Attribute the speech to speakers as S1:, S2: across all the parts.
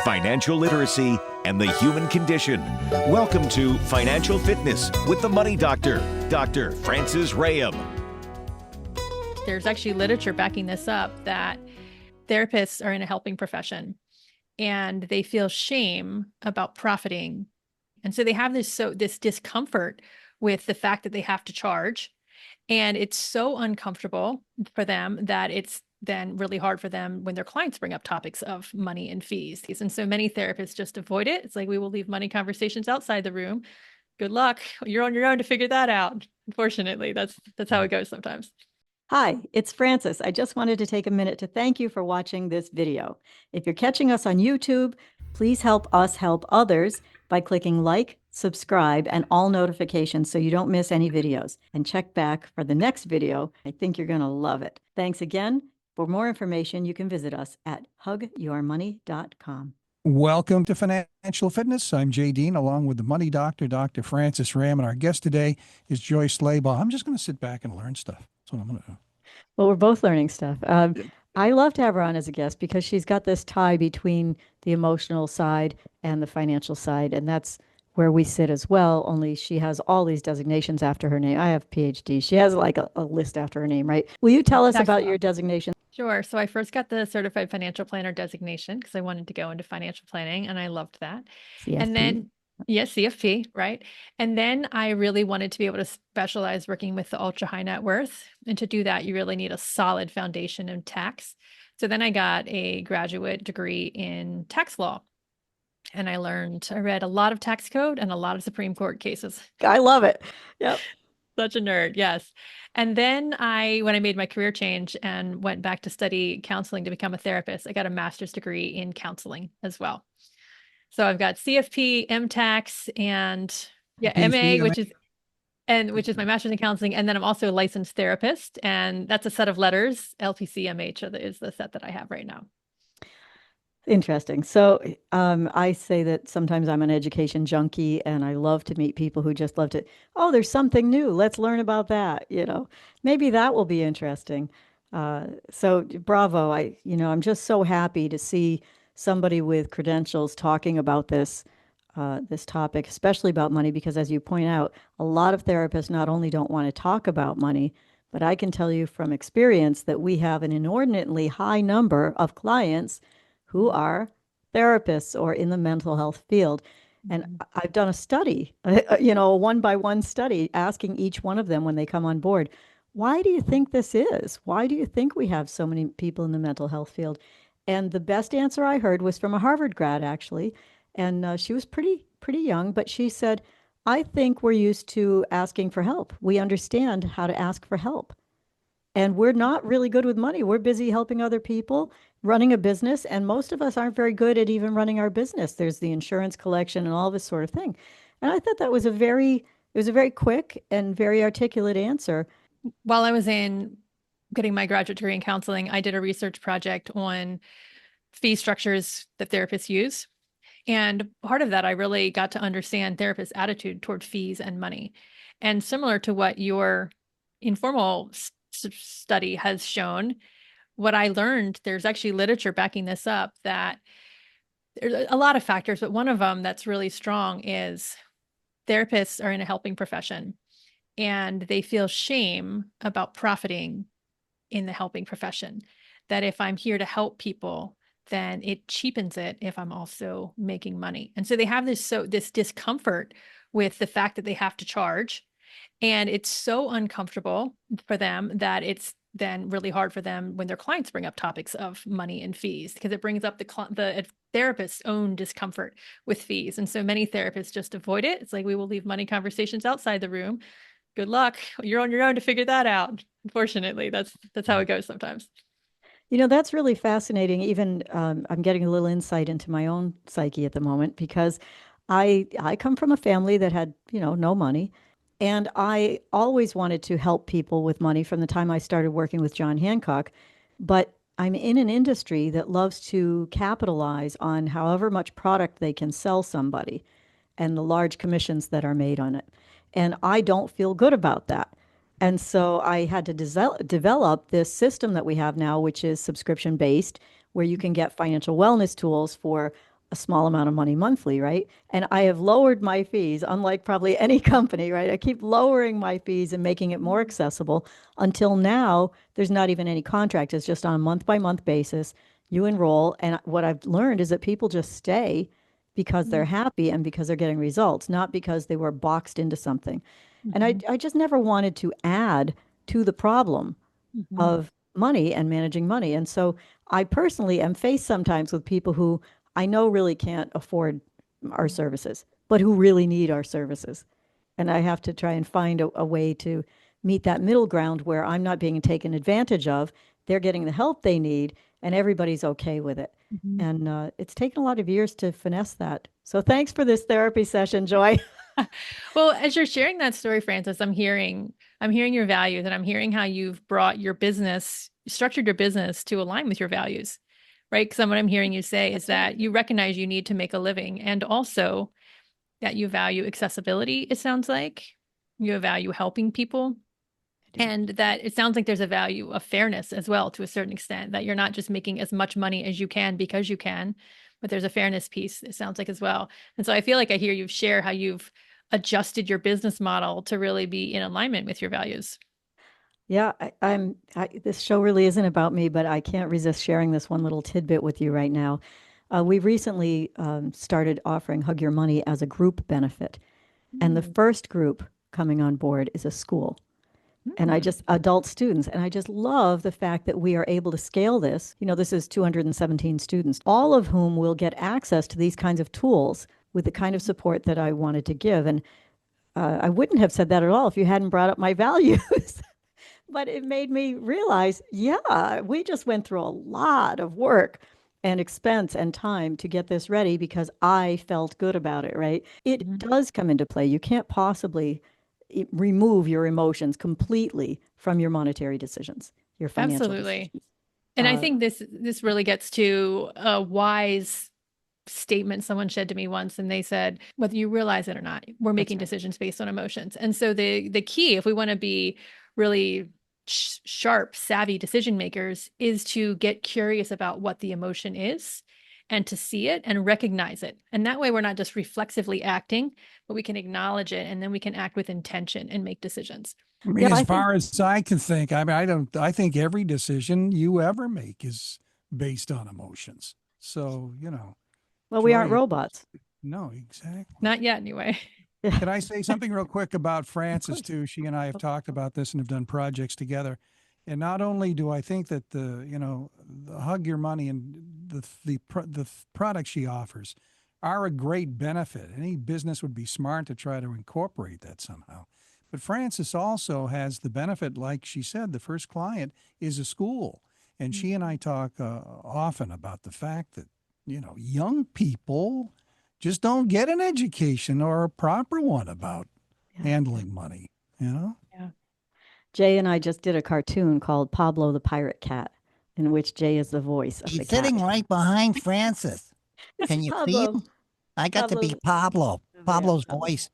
S1: financial literacy, and the human condition. Welcome to Financial Fitness with the Money Doctor, Dr. Francis Rahaim.
S2: There's actually literature backing this up that therapists are in a helping profession and they feel shame about profiting. And so they have this discomfort with the fact that they have to charge. And it's so uncomfortable for them that it's then really hard for them when their clients bring up topics of money and fees. And so many therapists just avoid it. It's like, we will leave money conversations outside the room. Good luck. You're on your own to figure that out. Unfortunately, that's how it goes sometimes.
S3: Hi, it's Francis. I just wanted to take a minute to thank you for watching this video. If you're catching us on YouTube, please help us help others by clicking like, subscribe, and all notifications so you don't miss any videos. And check back for the next video. I think you're going to love it. Thanks again. For more information, you can visit us at hugyourmoney.com.
S4: Welcome to Financial Fitness. I'm Jay Dean, along with the Money Doctor, Dr. Francis Rahaim, and our guest today is Joy Slabaugh. I'm just going to sit back and learn stuff. That's what I'm going to do.
S3: Well, we're both learning stuff. I love to have her on as a guest because she's got this tie between the emotional side and the financial side, and that's where we sit as well, only she has all these designations after her name. I have PhD. She has like a list after her name, right? Will you tell us about your designation?
S2: Sure. So I first got the Certified Financial Planner designation because I wanted to go into financial planning, and I loved that.
S3: CFP.
S2: And then, yes, CFP, right? And then I really wanted to be able to specialize working with the ultra high net worth. And to do that, you really need a solid foundation in tax. So then I got a graduate degree in tax law. And I read a lot of tax code and a lot of Supreme Court cases.
S3: I love it. Yep.
S2: Such a nerd. Yes. And then when I made my career change and went back to study counseling to become a therapist, I got a master's degree in counseling as well. So I've got CFP, MTax, and MA, which is my master's in counseling. And then I'm also a licensed therapist, and that's a set of letters. LPCMH is the set that I have right now.
S3: Interesting. So I say that sometimes I'm an education junkie and I love to meet people who just love to, oh, there's something new. Let's learn about that. Maybe that will be interesting. So bravo. I'm just so happy to see somebody with credentials talking about this topic, especially about money, because as you point out, a lot of therapists not only don't want to talk about money, but I can tell you from experience that we have an inordinately high number of clients who are therapists or in the mental health field. And I've done a study, a 1-by-1 study, asking each one of them when they come on board, why do you think this is? Why do you think we have so many people in the mental health field? And the best answer I heard was from a Harvard grad, actually. And she was pretty young, but she said, I think we're used to asking for help. We understand how to ask for help. And we're not really good with money. We're busy helping other people, running a business, and most of us aren't very good at even running our business. There's the insurance collection and all this sort of thing. And I thought that was a very quick and very articulate answer.
S2: While I was getting my graduate degree in counseling, I did a research project on fee structures that therapists use. And part of that, I really got to understand therapists' attitude toward fees and money. And similar to what your informal study has shown, what I learned, there's actually literature backing this up, that there's a lot of factors, but one of them that's really strong is therapists are in a helping profession and they feel shame about profiting in the helping profession. That if I'm here to help people, then it cheapens it if I'm also making money. And so they have this discomfort with the fact that they have to charge. And it's so uncomfortable for them that it's then really hard for them when their clients bring up topics of money and fees, because it brings up the therapist's own discomfort with fees. And so many therapists just avoid it. It's like, we will leave money conversations outside the room. Good luck. You're on your own to figure that out. Unfortunately, that's how it goes sometimes.
S3: That's really fascinating. Even I'm getting a little insight into my own psyche at the moment, because I come from a family that had, no money. And I always wanted to help people with money from the time I started working with John Hancock. But I'm in an industry that loves to capitalize on however much product they can sell somebody and the large commissions that are made on it. And I don't feel good about that. And so I had to develop this system that we have now, which is subscription based, where you can get financial wellness tools for a small amount of money monthly, right? And I have lowered my fees, unlike probably any company, right? I keep lowering my fees and making it more accessible until now, there's not even any contract. It's just on a month by month basis. You enroll. And what I've learned is that people just stay because they're happy and because they're getting results, not because they were boxed into something. And I just never wanted to add to the problem of money and managing money. And so I personally am faced sometimes with people who I know really can't afford our services, but who really need our services. And I have to try and find a way to meet that middle ground where I'm not being taken advantage of. They're getting the help they need, and everybody's okay with it. And it's taken a lot of years to finesse that. So thanks for this therapy session, Joy.
S2: Well, as you're sharing that story, Frances, I'm hearing your values, and I'm hearing how you've brought your business, structured your business to align with your values, right? Because what I'm hearing you say is that you recognize you need to make a living, and also that you value accessibility, it sounds like. You value helping people, and that it sounds like there's a value of fairness as well, to a certain extent, that you're not just making as much money as you can because you can, but there's a fairness piece, it sounds like, as well. And so I feel like I hear you share how you've adjusted your business model to really be in alignment with your values.
S3: Yeah, this show really isn't about me, but I can't resist sharing this one little tidbit with you right now. We recently started offering Hug Your Money as a group benefit. And the first group coming on board is a school. And adult students. And I just love the fact that we are able to scale this. You know, this is 217 students, all of whom will get access to these kinds of tools with the kind of support that I wanted to give. And I wouldn't have said that at all if you hadn't brought up my values. But it made me realize, yeah, we just went through a lot of work and expense and time to get this ready because I felt good about it, right? It does come into play. You can't possibly remove your emotions completely from your monetary decisions, your financial
S2: Absolutely.
S3: decisions.
S2: And I think this really gets to a wise statement someone said to me once, and they said, whether you realize it or not, we're making decisions based on emotions. And so the key, if we want to be really sharp, savvy decision makers, is to get curious about what the emotion is and to see it and recognize it. And that way we're not just reflexively acting, but we can acknowledge it, and then we can act with intention and make decisions.
S4: I mean, as far as I can think, I mean, I think every decision you ever make is based on emotions. So,
S3: well, we aren't robots.
S4: No, exactly.
S2: Not yet, anyway.
S4: Can I say something real quick about Frances too? She and I have talked about this and have done projects together. And not only do I think that the Hug Your Money and the products she offers are a great benefit. Any business would be smart to try to incorporate that somehow. But Frances also has the benefit, like she said, the first client is a school. And she and I talk often about the fact that, young people just don't get an education or a proper one about handling money,
S2: Yeah.
S3: Jay and I just did a cartoon called Pablo the Pirate Cat, in which Jay is the voice of the cat.
S5: He's sitting right behind Frances. Can you see him? I got to be Pablo, Pablo's voice.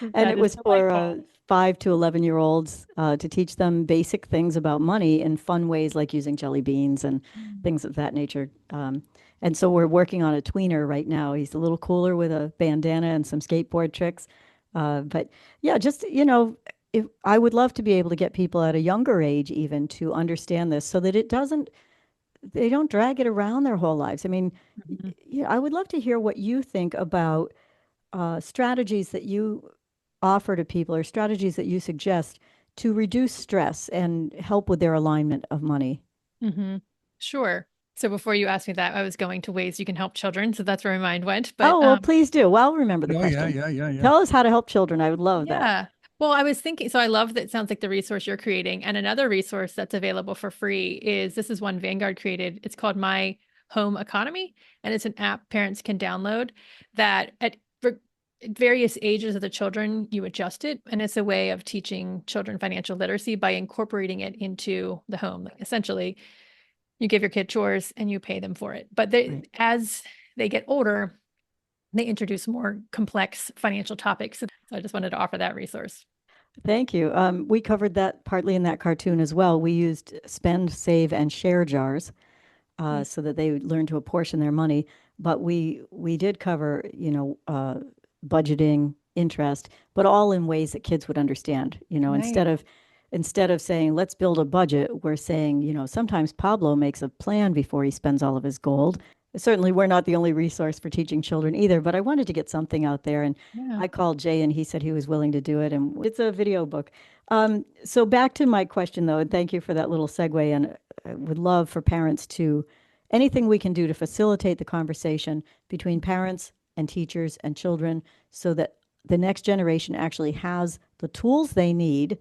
S3: And it was for 5 to 11-year-olds to teach them basic things about money in fun ways, like using jelly beans and things of that nature. And so we're working on a tweener right now. He's a little cooler with a bandana and some skateboard tricks. But yeah, just, if I would love to be able to get people at a younger age even to understand this so that they don't drag it around their whole lives. I mean, I would love to hear what you think about strategies that you offer to people or strategies that you suggest to reduce stress and help with their alignment of money.
S2: Sure. So before you asked me that, I was going to ways you can help children. So that's where my mind went. But
S3: well, please do. Well, remember the question.
S4: Yeah.
S3: Tell us how to help children. I would love that.
S2: Yeah. Well, I was thinking, so I love that. It sounds like the resource you're creating. And another resource that's available for free this is one Vanguard created. It's called My Home Economy. And it's an app parents can download that at various ages of the children, you adjust it. And it's a way of teaching children financial literacy by incorporating it into the home. Like essentially, you give your kid chores and you pay them for it. But as they get older, they introduce more complex financial topics. So I just wanted to offer that resource.
S3: Thank you. We covered that partly in that cartoon as well. We used spend, save, and share jars. so that they would learn to apportion their money. But we did cover, budgeting, interest, but all in ways that kids would understand.
S2: Right.
S3: Instead of saying let's build a budget, we're saying, sometimes Pablo makes a plan before he spends all of his gold. Certainly, we're not the only resource for teaching children either, but I wanted to get something out there, and
S2: Yeah.
S3: I called Jay, and he said he was willing to do it, and it's a video book. So back to my question, though, and thank you for that little segue. And I would love for parents to, anything we can do to facilitate the conversation between parents and teachers and children so that the next generation actually has the tools they need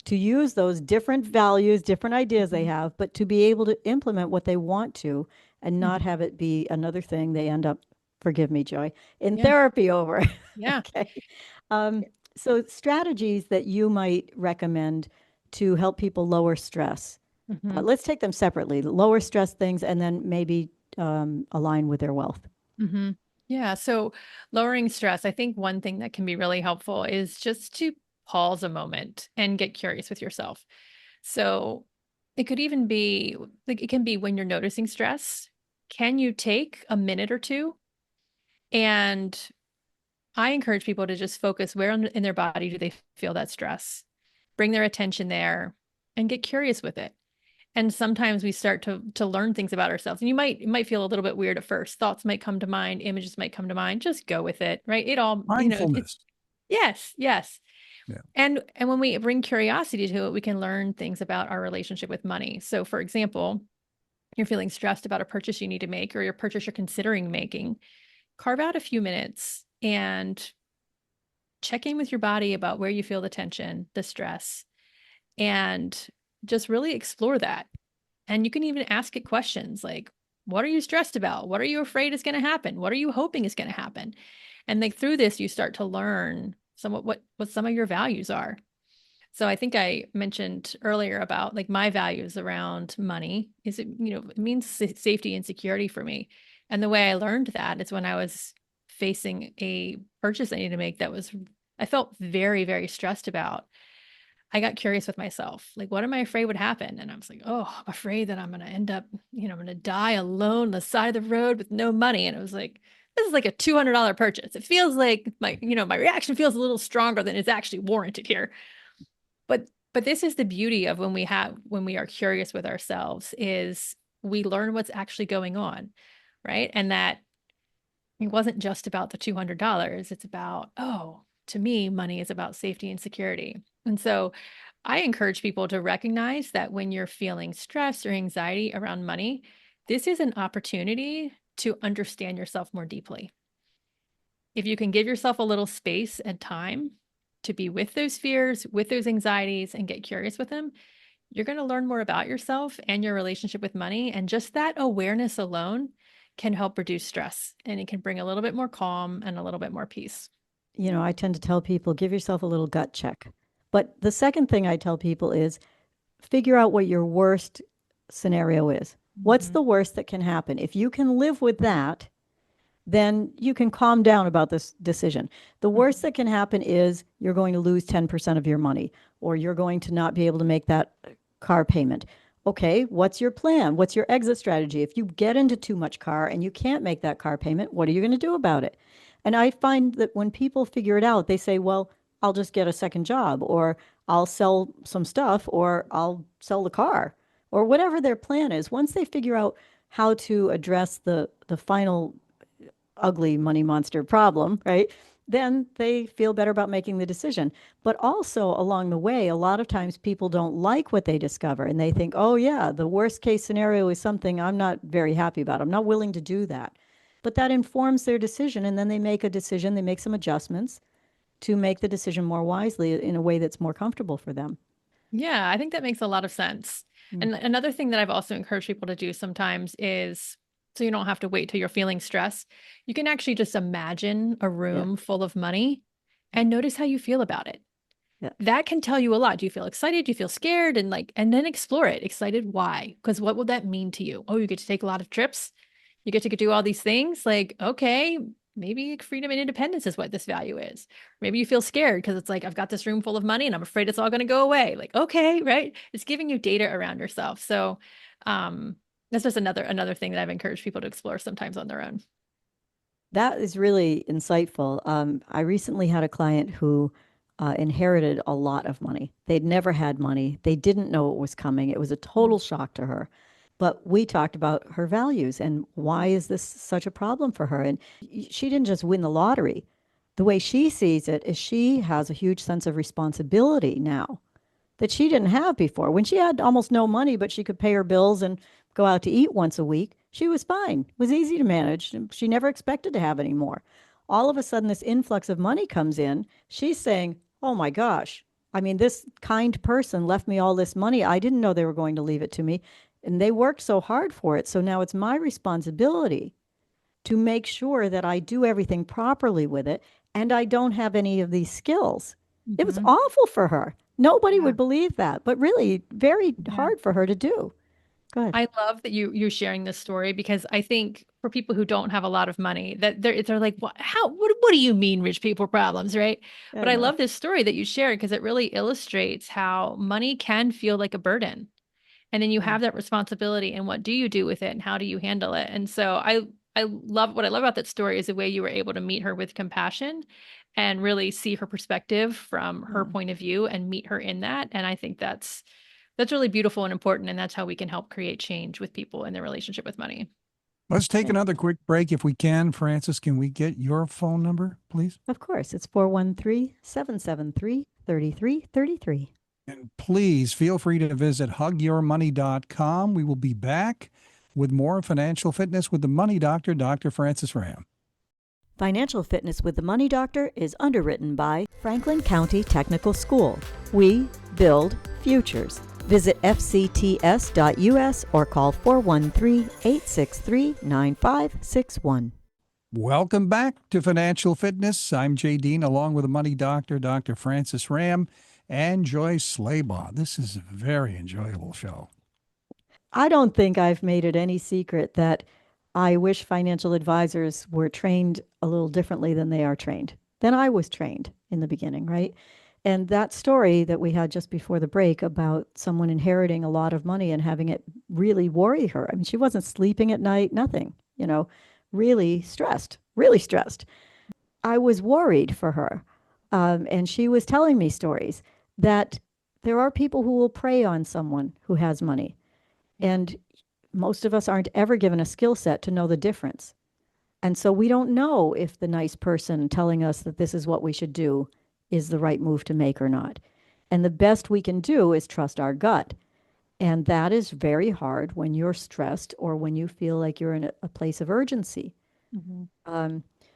S3: to use those different values, different ideas they have, but to be able to implement what they want to and not have it be another thing they end up, forgive me, Joy, in
S2: Yeah.
S3: therapy over.
S2: Yeah.
S3: Okay. So strategies that you might recommend to help people lower stress.
S2: Mhm.
S3: Let's take them separately, lower stress things, and then maybe align with their wealth.
S2: Mm-hmm. Yeah. So lowering stress, I think one thing that can be really helpful is just to pause a moment and get curious with yourself. So it could even be like it can be when you're noticing stress. Can you take a minute or two? And I encourage people to just focus where in their body do they feel that stress? Bring their attention there and get curious with it. And sometimes we start to learn things about ourselves. And it might feel a little bit weird at first. Thoughts might come to mind, images might come to mind. Just go with it, right? It all,
S4: Mindfulness.
S2: yes, yes.
S4: Yeah.
S2: And when we bring curiosity to it, we can learn things about our relationship with money. So for example, you're feeling stressed about a purchase you need to make or your purchase you're considering making, carve out a few minutes and check in with your body about where you feel the tension, the stress, and just really explore that. And you can even ask it questions like, what are you stressed about? What are you afraid is going to happen? What are you hoping is going to happen? And like through this, you start to learn somewhat what some of your values are. So I think I mentioned earlier about like my values around money is it means safety and security for me. And the way I learned that is when I was facing a purchase I needed to make I felt very, very stressed about. I got curious with myself. Like, what am I afraid would happen? And I was like, oh, I'm afraid that I'm going to end up, I'm going to die alone on the side of the road with no money. And it was like, this is like a $200 purchase. It feels like my reaction feels a little stronger than is actually warranted here. But this is the beauty of when we are curious with ourselves is we learn what's actually going on, right? And that it wasn't just about the $200. It's about, oh, to me, money is about safety and security. And so I encourage people to recognize that when you're feeling stress or anxiety around money, this is an opportunity to understand yourself more deeply. If you can give yourself a little space and time to be with those fears, with those anxieties, and get curious with them, you're going to learn more about yourself and your relationship with money. And just that awareness alone can help reduce stress and it can bring a little bit more calm and a little bit more peace.
S3: I tend to tell people, give yourself a little gut check. But the second thing I tell people is figure out what your worst scenario is. What's the worst that can happen? If you can live with that, then you can calm down about this decision. The worst that can happen is you're going to lose 10% of your money, or you're going to not be able to make that car payment. Okay, what's your plan? What's your exit strategy? If you get into too much car and you can't make that car payment, what are you going to do about it? And I find that when people figure it out, they say, well, I'll just get a second job, or I'll sell some stuff, or I'll sell the car, or whatever their plan is. Once they figure out how to address the final ugly money monster problem, right? Then they feel better about making the decision. But also along the way, a lot of times people don't like what they discover and they think, oh, yeah, the worst case scenario is something I'm not very happy about. I'm not willing to do that. But that informs their decision. And then they make a decision, they make some adjustments to make the decision more wisely in a way that's more comfortable for them.
S2: Yeah, I think that makes a lot of sense. And another thing that I've also encouraged people to do sometimes is so you don't have to wait till you're feeling stressed. You can actually just imagine a room full of money and notice how you feel about it.
S3: Yeah.
S2: That can tell you a lot. Do you feel excited? Do you feel scared? And then explore it. Excited, why? Because what would that mean to you? Oh, you get to take a lot of trips. You get to do all these things. Like, okay, maybe freedom and independence is what this value is. Maybe you feel scared because it's like, I've got this room full of money and I'm afraid it's all going to go away. Like, okay, right? It's giving you data around yourself. So, That's just another thing that I've encouraged people to explore sometimes on their own.
S3: That is really insightful. I recently had a client who inherited a lot of money. They'd never had money. They didn't know it was coming. It was a total shock to her. But we talked about her values and why is this such a problem for her? And she didn't just win the lottery. The way she sees it is she has a huge sense of responsibility now that she didn't have before. When she had almost no money, but she could pay her bills and go out to eat once a week, she was fine. It was easy to manage. She never expected to have any more. All of a sudden, this influx of money comes in. She's saying, oh my gosh, I mean, this kind person left me all this money. I didn't know they were going to leave it to me. And they worked so hard for it. So now it's my responsibility to make sure that I do everything properly with it. And I don't have any of these skills. It was awful for her. Nobody would believe that, but really very hard for her to do. Go ahead.
S2: I love that you're sharing this story because I think for people who don't have a lot of money, that they're like, what do you mean rich people problems, right? But I love this story that you shared because it really illustrates how money can feel like a burden. And then you have that responsibility, and what do you do with it and how do you handle it? And so I love what I love about that story is the way you were able to meet her with compassion and really see her perspective from her point of view and meet her in that. And I think that's really beautiful and important. And that's how we can help create change with people in their relationship with money.
S4: Let's take another quick break if we can. Frances, can we get your phone number, please?
S3: Of course. It's 413-773-3333.
S4: And please feel free to visit hugyourmoney.com. We will be back with more financial fitness with the Money Doctor, Dr. Frances Rahaim.
S3: Financial Fitness with the Money Doctor is underwritten by Franklin County Technical School. We build futures. Visit fcts.us or call 413-863-9561.
S4: Welcome back to Financial Fitness. I'm Jay Dean, along with the Money Doctor, Dr. Frances Rahaim, and Joy Slabaugh. This is a very enjoyable show.
S3: I don't think I've made it any secret that I wish financial advisors were trained a little differently than they are trained, than I was trained in the beginning, right? And that story that we had just before the break about someone inheriting a lot of money and having it really worry her. I mean, she wasn't sleeping at night, nothing, really stressed, really stressed. I was worried for her. And she was telling me stories that there are people who will prey on someone who has money. And most of us aren't ever given a skill set to know the difference. And so we don't know if the nice person telling us that this is what we should do is the right move to make or not. And the best we can do is trust our gut. And that is very hard when you're stressed or when you feel like you're in a place of urgency.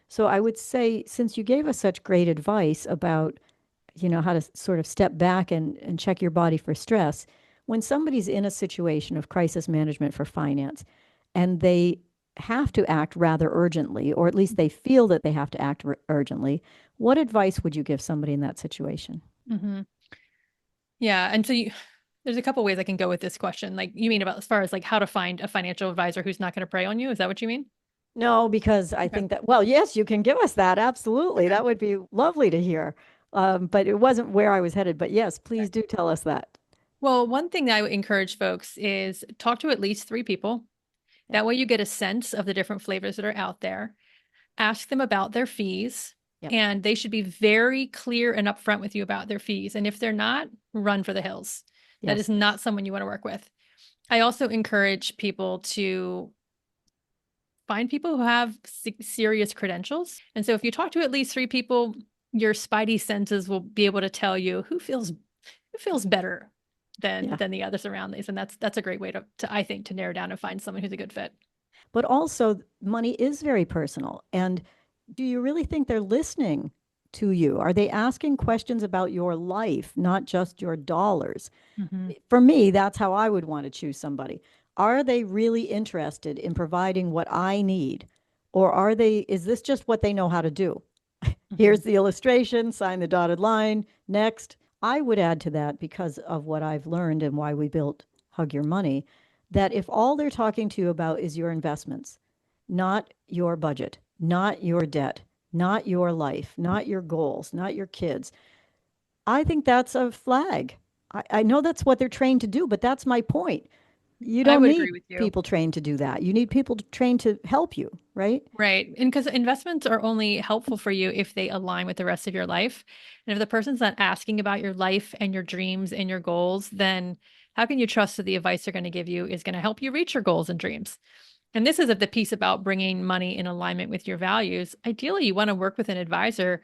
S3: So I would say, since you gave us such great advice about, how to sort of step back and check your body for stress, when somebody's in a situation of crisis management for finance and they have to act rather urgently, or at least they feel that they have to act urgently, what advice would you give somebody in that situation?
S2: Yeah. And so there's a couple ways I can go with this question. Like, you mean about as far as like how to find a financial advisor who's not going to prey on you? Is that what you mean?
S3: No, because I think that, well, yes, you can give us that. Absolutely. That would be lovely to hear. But it wasn't where I was headed. But yes, please do tell us that.
S2: Well, one thing that I would encourage folks is talk to at least 3 people. That way you get a sense of the different flavors that are out there. Ask them about their fees. And they should be very clear and upfront with you about their fees. And if they're not, run for the hills. That is not someone you want to work with. I also encourage people to find people who have serious credentials. And so if you talk to at least 3 people, your spidey senses will be able to tell you who feels better than the others around these. And that's a great way to I think, to narrow down and find someone who's a good fit.
S3: But also, money is very personal. And do you really think they're listening to you? Are they asking questions about your life, not just your dollars? For me, that's how I would want to choose somebody. Are they really interested in providing what I need? Or is this just what they know how to do? Here's the illustration, sign the dotted line, next. I would add to that, because of what I've learned and why we built Hug Your Money, that if all they're talking to you about is your investments, not your budget, not your debt, not your life, not your goals, not your kids, I think that's a flag. I know that's what they're trained to do, but that's my point. You
S2: I
S3: don't
S2: would
S3: need
S2: agree with you.
S3: people trained to do that. You need people trained to help you, right?
S2: Right. And because investments are only helpful for you if they align with the rest of your life. And if the person's not asking about your life and your dreams and your goals, then how can you trust that the advice they're going to give you is going to help you reach your goals and dreams? And this is the piece about bringing money in alignment with your values. Ideally, you want to work with an advisor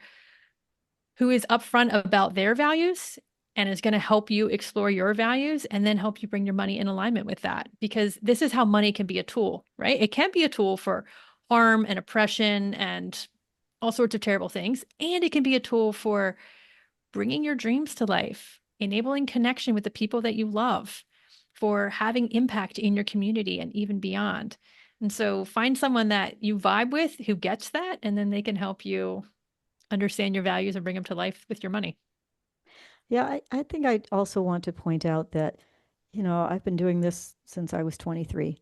S2: who is upfront about their values and is going to help you explore your values and then help you bring your money in alignment with that. Because this is how money can be a tool, right? It can be a tool for harm and oppression and all sorts of terrible things. And it can be a tool for bringing your dreams to life, enabling connection with the people that you love, for having impact in your community and even beyond. And so find someone that you vibe with who gets that, and then they can help you understand your values and bring them to life with your money.
S3: Yeah, I think I also want to point out that, I've been doing this since I was 23,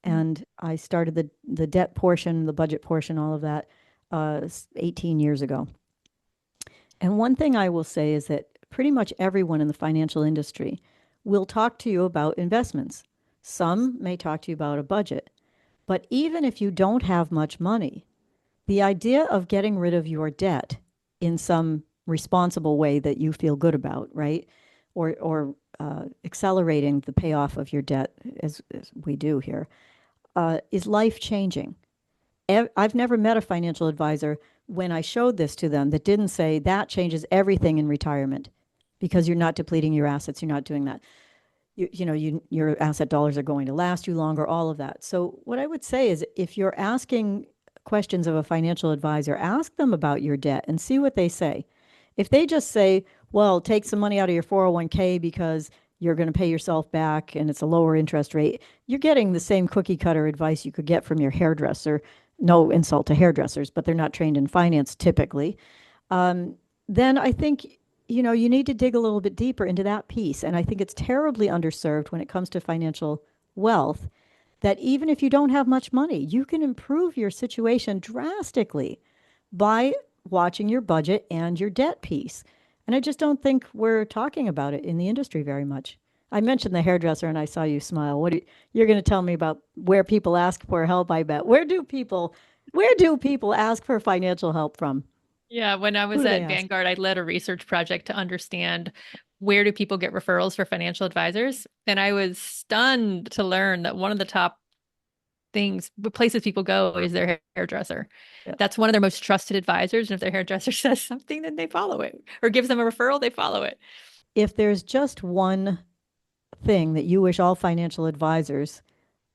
S3: and I started the debt portion, the budget portion, all of that, 18 years ago. And one thing I will say is that pretty much everyone in the financial industry will talk to you about investments. Some may talk to you about a budget, but even if you don't have much money, the idea of getting rid of your debt in some responsible way that you feel good about, right? Or accelerating the payoff of your debt, as we do here, is life changing. I've never met a financial advisor when I showed this to them that didn't say that changes everything in retirement because you're not depleting your assets, you're not doing that. Your asset dollars are going to last you longer, all of that. So what I would say is if you're asking questions of a financial advisor, ask them about your debt and see what they say. If they just say, well, take some money out of your 401k because you're going to pay yourself back and it's a lower interest rate, you're getting the same cookie cutter advice you could get from your hairdresser. No insult to hairdressers, but they're not trained in finance typically. Then I think, you need to dig a little bit deeper into that piece. And I think it's terribly underserved when it comes to financial wealth, that even if you don't have much money, you can improve your situation drastically by watching your budget and your debt piece. And I just don't think we're talking about it in the industry very much. I mentioned the hairdresser and I saw you smile. You're going to tell me about where people ask for help, I bet. Where do people ask for financial help from?
S2: Yeah, when I
S3: Who
S2: was
S3: do they
S2: at
S3: ask?
S2: Vanguard, I led a research project to understand where do people get referrals for financial advisors. And I was stunned to learn that one of the top places people go is their hairdresser.
S3: Yeah.
S2: That's one of their most trusted advisors. And if their hairdresser says something, then they follow it, or gives them a referral, they follow it.
S3: If there's just one thing that you wish all financial advisors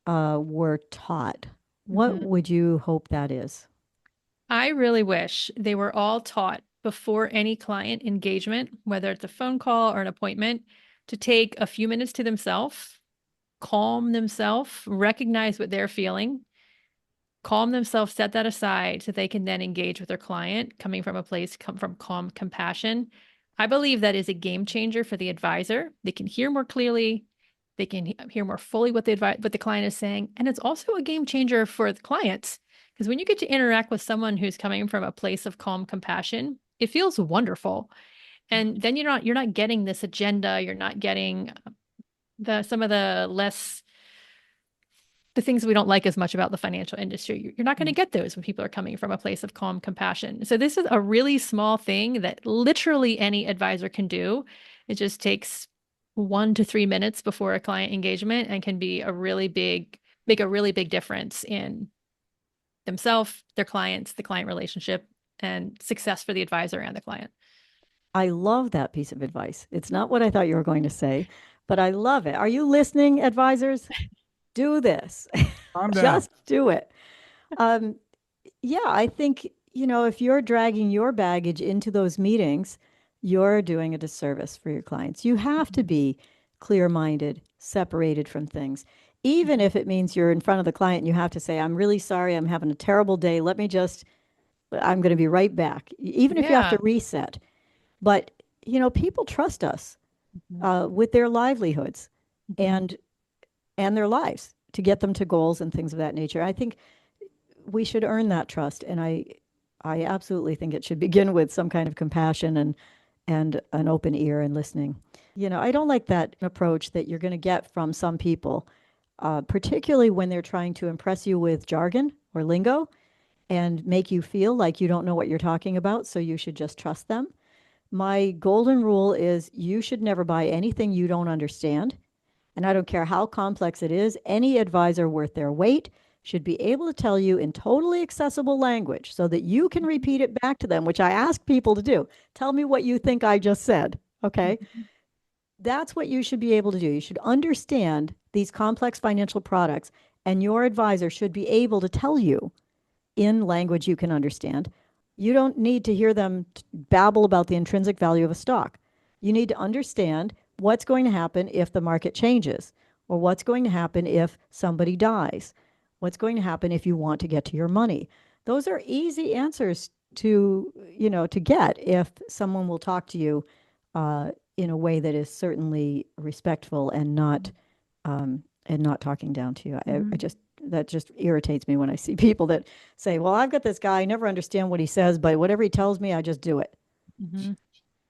S3: were taught, what would you hope that is?
S2: I really wish they were all taught before any client engagement, whether it's a phone call or an appointment, to take a few minutes to themselves, calm themselves, recognize what they're feeling, calm themselves, set that aside so they can then engage with their client coming from a place from calm compassion. I believe that is a game changer for the advisor. They can hear more clearly. They can hear more fully what the client is saying. And it's also a game changer for the clients, because when you get to interact with someone who's coming from a place of calm compassion, it feels wonderful. And then you're not getting this agenda. You're not getting some of the things we don't like as much about the financial industry. You're not going to get those when people are coming from a place of calm compassion. So this is a really small thing that literally any advisor can do. It just takes 1 to 3 minutes before a client engagement and can be make a really big difference in themselves, their clients, the client relationship, and success for the advisor and the client.
S3: I love that piece of advice. It's not what I thought you were going to say, but I love it. Are you listening, advisors? Do this.
S4: Calm down.
S3: Just do it. Um, yeah, I think, if you're dragging your baggage into those meetings, you're doing a disservice for your clients. You have to be clear-minded, separated from things. Even if it means you're in front of the client and you have to say, I'm really sorry, I'm having a terrible day. I'm going to be right back. Even if you have to reset. But, people trust us with their livelihoods and their lives to get them to goals and things of that nature. I think we should earn that trust. And I absolutely think it should begin with some kind of compassion and an open ear and listening. I don't like that approach that you're going to get from some people. particularly when they're trying to impress you with jargon or lingo and make you feel like you don't know what you're talking about, so you should just trust them. My golden rule is you should never buy anything you don't understand. And I don't care how complex it is, any advisor worth their weight should be able to tell you in totally accessible language so that you can repeat it back to them, which I ask people to do. Tell me what you think I just said, okay? That's what you should be able to do. You should understand these complex financial products, and your advisor should be able to tell you in language you can understand. You don't need to hear them babble about the intrinsic value of a stock. You need to understand what's going to happen if the market changes, or what's going to happen if somebody dies, what's going to happen if you want to get to your money. Those are easy answers to get if someone will talk to you in a way that is certainly respectful and not talking down to you. That just irritates me when I see people that say, well, I've got this guy, I never understand what he says, but whatever he tells me, I just do it.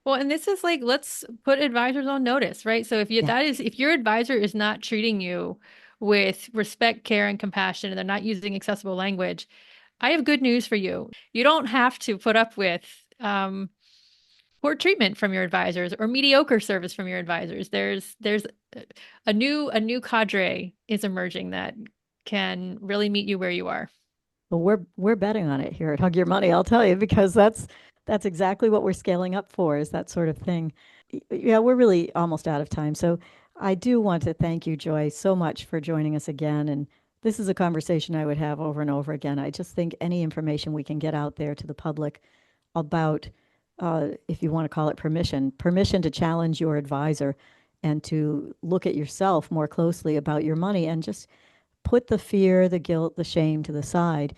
S2: Well, and this is like, let's put advisors on notice, right? So if if your advisor is not treating you with respect, care, and compassion, and they're not using accessible language, I have good news for you. You don't have to put up with poor treatment from your advisors or mediocre service from your advisors. There's a new cadre is emerging that can really meet you where you are.
S3: Well, we're betting on it here at Hug Your Money, I'll tell you, because that's exactly what we're scaling up for, is that sort of thing. Yeah, we're really almost out of time. So I do want to thank you, Joy, so much for joining us again. And this is a conversation I would have over and over again. I just think any information we can get out there to the public about, if you want to call it permission to challenge your advisor and to look at yourself more closely about your money and just put the fear, the guilt, the shame to the side.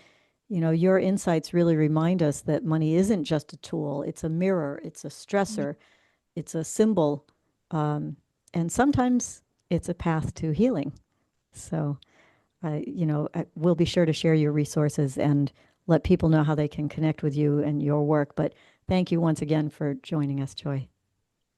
S3: Your insights really remind us that money isn't just a tool. It's a mirror. It's a stressor. It's a symbol. And sometimes it's a path to healing. So, we'll be sure to share your resources and let people know how they can connect with you and your work. But thank you once again for joining us, Joy.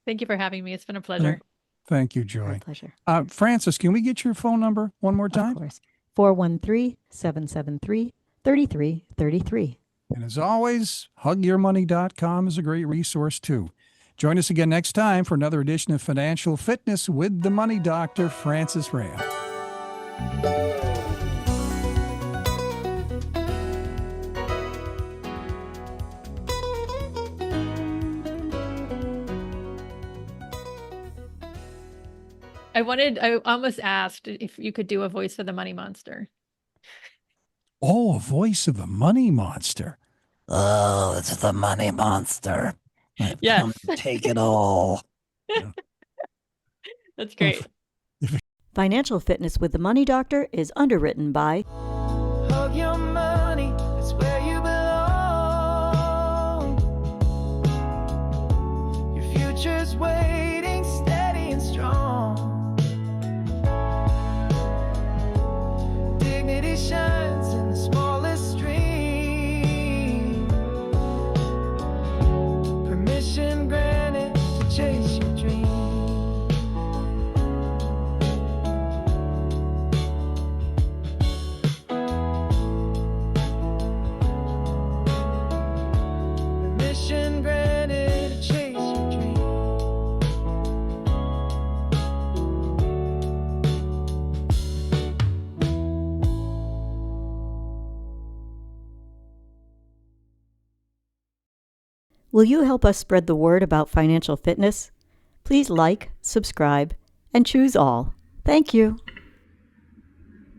S2: Thank you for having me. It's been a pleasure.
S4: Thank you, Joy.
S3: My pleasure.
S4: Frances, can we get your phone number one more time?
S3: Of course. 413-773-3333.
S4: And as always, hugyourmoney.com is a great resource too. Join us again next time for another edition of Financial Fitness with the Money Doctor, Frances Rahaim.
S2: I almost asked if you could do a voice for the money monster.
S4: Oh, a voice of the money monster.
S5: Oh, it's the money monster. I've
S2: Yes.
S5: come to take it all.
S2: That's great.
S3: Financial Fitness with the Money Doctor is underwritten by
S6: Hug your money, it's where you belong. Your future's waiting, steady and strong. Dignity shines in the smallest stream. Permission granted to chase your dream. Permission granted to chase your dream.
S3: Will you help us spread the word about financial fitness? Please like, subscribe, and choose all. Thank you.